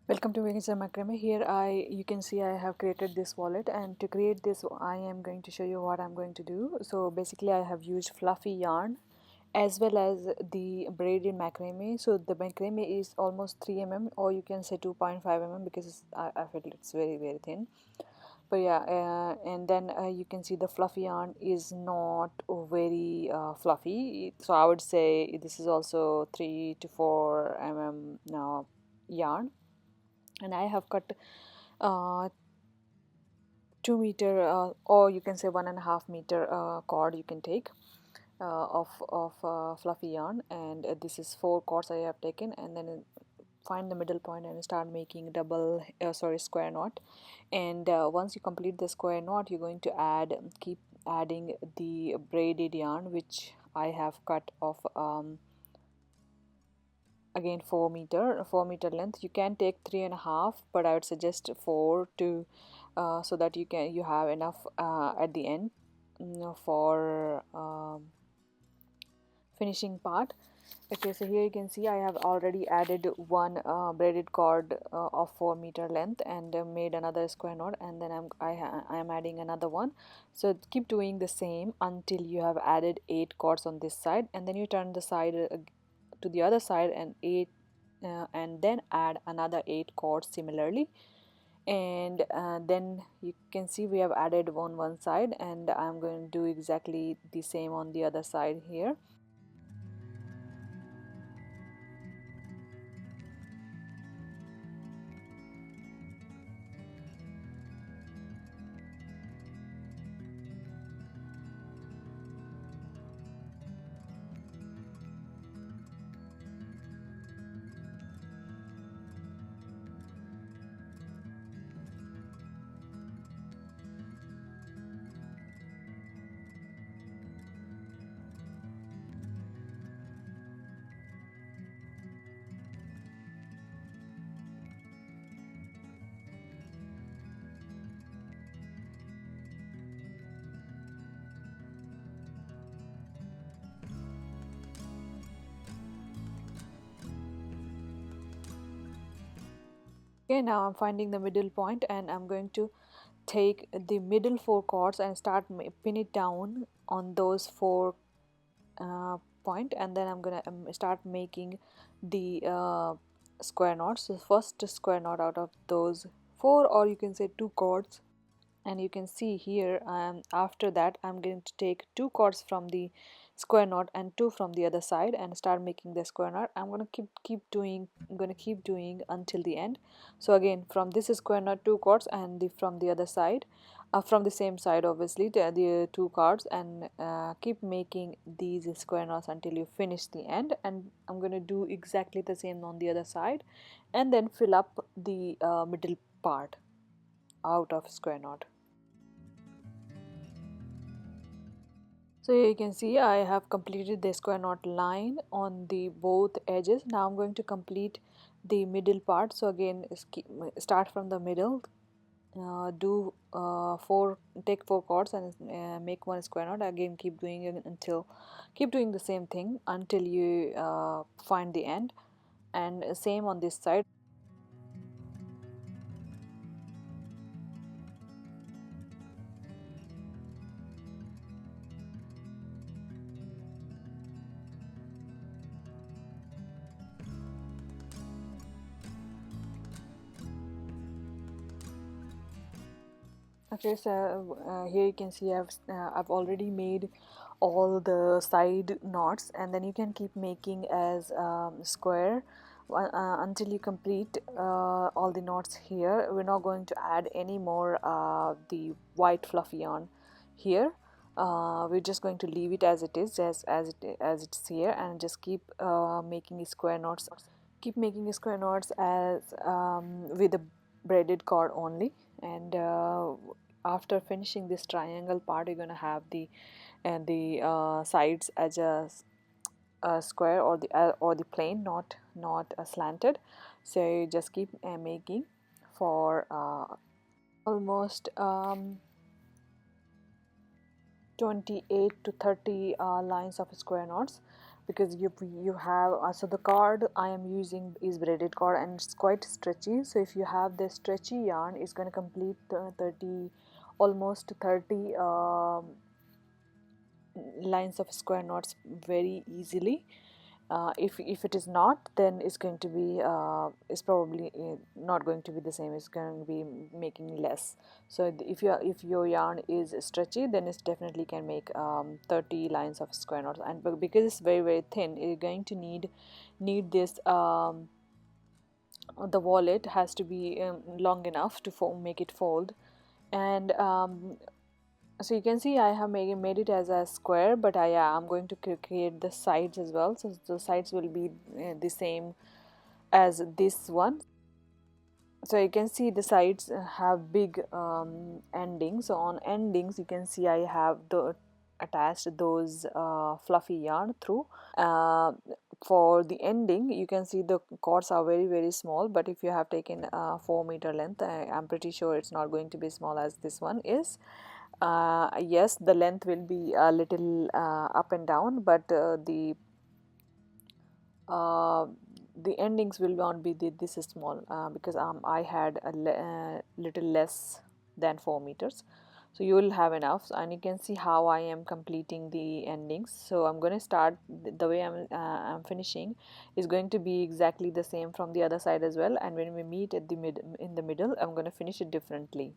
Welcome to Macrame. Here you can see I have created this wallet, and to create this I am going to show you what I'm going to do. So basically I have used fluffy yarn as well as the braided macrame. So the macrame is almost 3 mm, or you can say 2.5 mm, because I feel it's very thin. But yeah, and then you can see the fluffy yarn is not very fluffy. So I would say this is also 3 to 4 mm yarn, and I have cut uh, 2 meter, or you can say 1.5 meter cord you can take of fluffy yarn, and this is 4 cords I have taken, and then find the middle point and start making square knot. And once you complete the square knot, you're going to keep adding the braided yarn, which I have cut off again 4 meter length. You can take 3.5, but I would suggest 4 to so that you have enough at the end, for finishing part. Okay, so here you can see I have already added one braided cord of 4 meter length, and made another square knot, and then I am adding another one. So keep doing the same until you have added 8 cords on this side, and then you turn the side to the other side, and then add another 8 cords similarly. And then you can see we have added one side, and I'm going to do exactly the same on the other side here. Okay, now I'm finding the middle point, and I'm going to take the middle 4 cords and pin it down on those 4 point, and then I'm gonna start making the square knots. So first square knot out of those 4, or you can say 2 cords. And you can see here, after that I'm going to take 2 cords from the square knot and 2 from the other side, and start making the square knot. I'm going to keep doing until the end. So again, from this square knot, 2 cords, and from the other side, from the same side obviously, the 2 cords, and keep making these square knots until you finish the end. And I'm going to do exactly the same on the other side, and then fill up the middle part out of square knot. So here you can see I have completed the square knot line on the both edges. Now I'm going to complete the middle part. So again, start from the middle, do take 4 cords, and make one square knot. Again, keep doing the same thing until you find the end, and same on this side. Okay, so here you can see I've already made all the side knots, and then you can keep making as square until you complete all the knots here. We're not going to add any more the white fluffy yarn here. We're just going to leave it as it is, as it's here, and just keep making square knots. Keep making square knots as with a braided cord only. And after finishing this triangle part, you're going to have the sides as a square, or the plane, not slanted. So you just keep making for almost 28 to 30 lines of square knots. because you have so the cord I am using is braided cord and it's quite stretchy. So if you have the stretchy yarn, it's going to complete the 30, almost 30 lines of square knots very easily. If it is not, then it's going to be it's probably not going to be the same. It's going to be making less. So if your yarn is stretchy, then it definitely can make 30 lines of square knots. And because it's very thin, you're going to need this the wallet has to be long enough to make it fold. And so you can see I have made it as a square, but I'm going to create the sides as well. So the sides will be the same as this one. So you can see the sides have big endings. So on endings you can see I have the attached those fluffy yarn through. uh, for the ending you can see the cords are very small, but if you have taken a 4 meter length, I'm pretty sure it's not going to be small as this one is. Yes, the length will be a little up and down, but uh, the endings will not be this small, because I had a little less than 4 meters. So you will have enough, and you can see how I am completing the endings. So I'm going to start the way I'm finishing is going to be exactly the same from the other side as well, and when we meet at the in the middle, I'm going to finish it differently.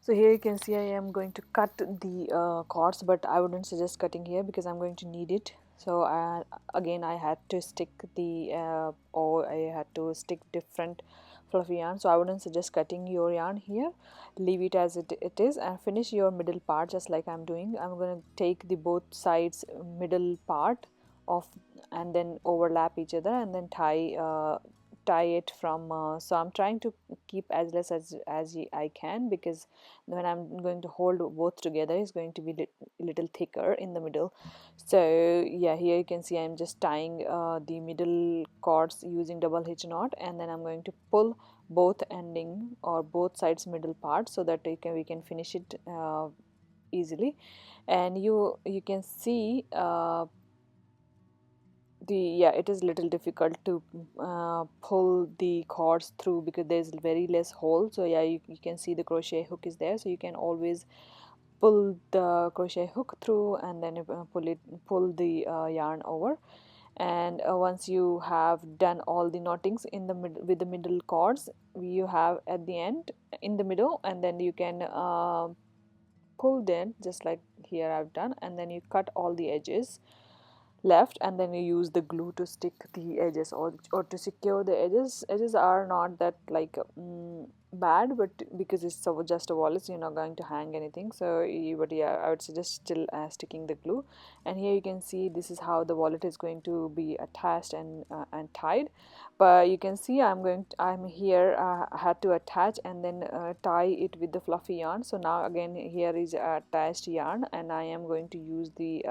So here you can see I am going to cut the cords, but I wouldn't suggest cutting here because I'm going to need it. So again I had to stick the or I had to stick different fluffy yarn. So I wouldn't suggest cutting your yarn here. Leave it as it is and finish your middle part just like I'm doing. I'm going to take the both sides middle part of and then overlap each other and then tie it from so I'm trying to keep as less as I can, because when I'm going to hold both together it's going to be little thicker in the middle. So yeah, here you can see I'm just tying the middle cords using double hitch knot, and then I'm going to pull both ending or both sides middle part so that we can finish it easily. And you can see the yeah, it is little difficult to pull the cords through because there's very less hole. So yeah, you can see the crochet hook is there, so you can always pull the crochet hook through and then pull the yarn over. And once you have done all the knottings in the middle with the middle cords, you have at the end in the middle, and then you can pull them just like here I've done, and then you cut all the edges. left, and then you use the glue to stick the edges, or to secure the edges are not that like bad, but because it's so just a wallet, so you're not going to hang anything. So but yeah, I would suggest still sticking the glue. And here you can see this is how the wallet is going to be attached and tied. But you can see I'm here, I had to attach and then tie it with the fluffy yarn. So now again here is attached yarn, and I am going to use the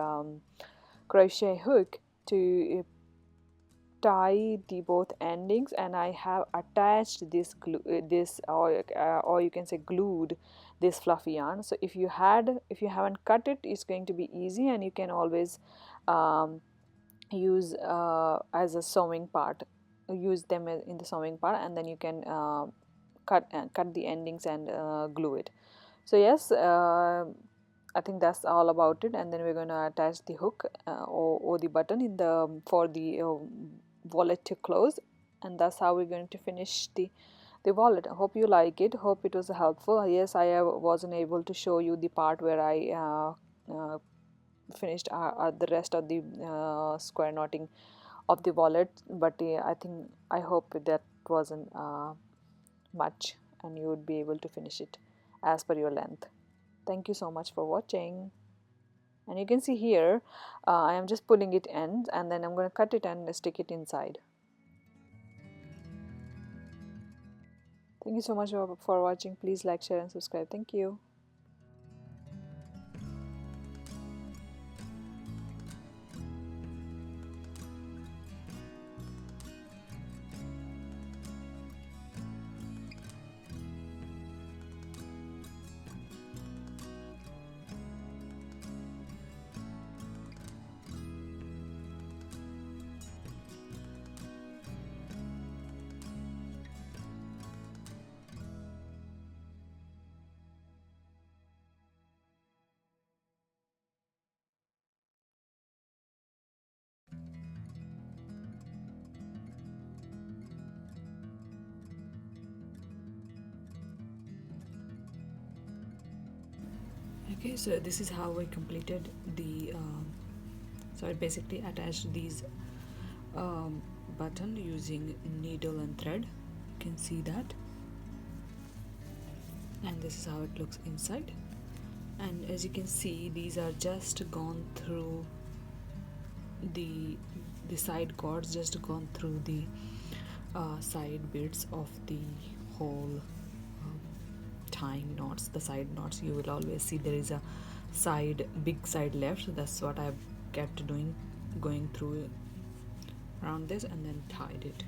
crochet hook to tie the both endings, and I have attached this glue, or you can say glued this fluffy yarn. So if you haven't cut it, it's going to be easy, and you can always um, use as a sewing part, use them in the sewing part, and then you can cut the endings and glue it. So yes, I think that's all about it. And then we're going to attach the hook or the button in the for the wallet to close, and that's how we're going to finish the wallet. I hope you like it, hope it was helpful. Yes, I wasn't able to show you the part where I finished the rest of the square knotting of the wallet, but I hope that wasn't much, and you would be able to finish it as per your length. Thank you so much for watching. And you can see here I am just pulling it in, and then I'm going to cut it and stick it inside. Thank you so much for watching. Please like, share and subscribe. Thank you. Okay, so this is how I completed the so I basically attached these button using needle and thread. You can see that, and this is how it looks inside. And as you can see, these are just gone through the side cords, just gone through the side bits of the whole tying knots. The side knots, you will always see there is a big side left, so that's what I've kept doing, going through around this and then tied it.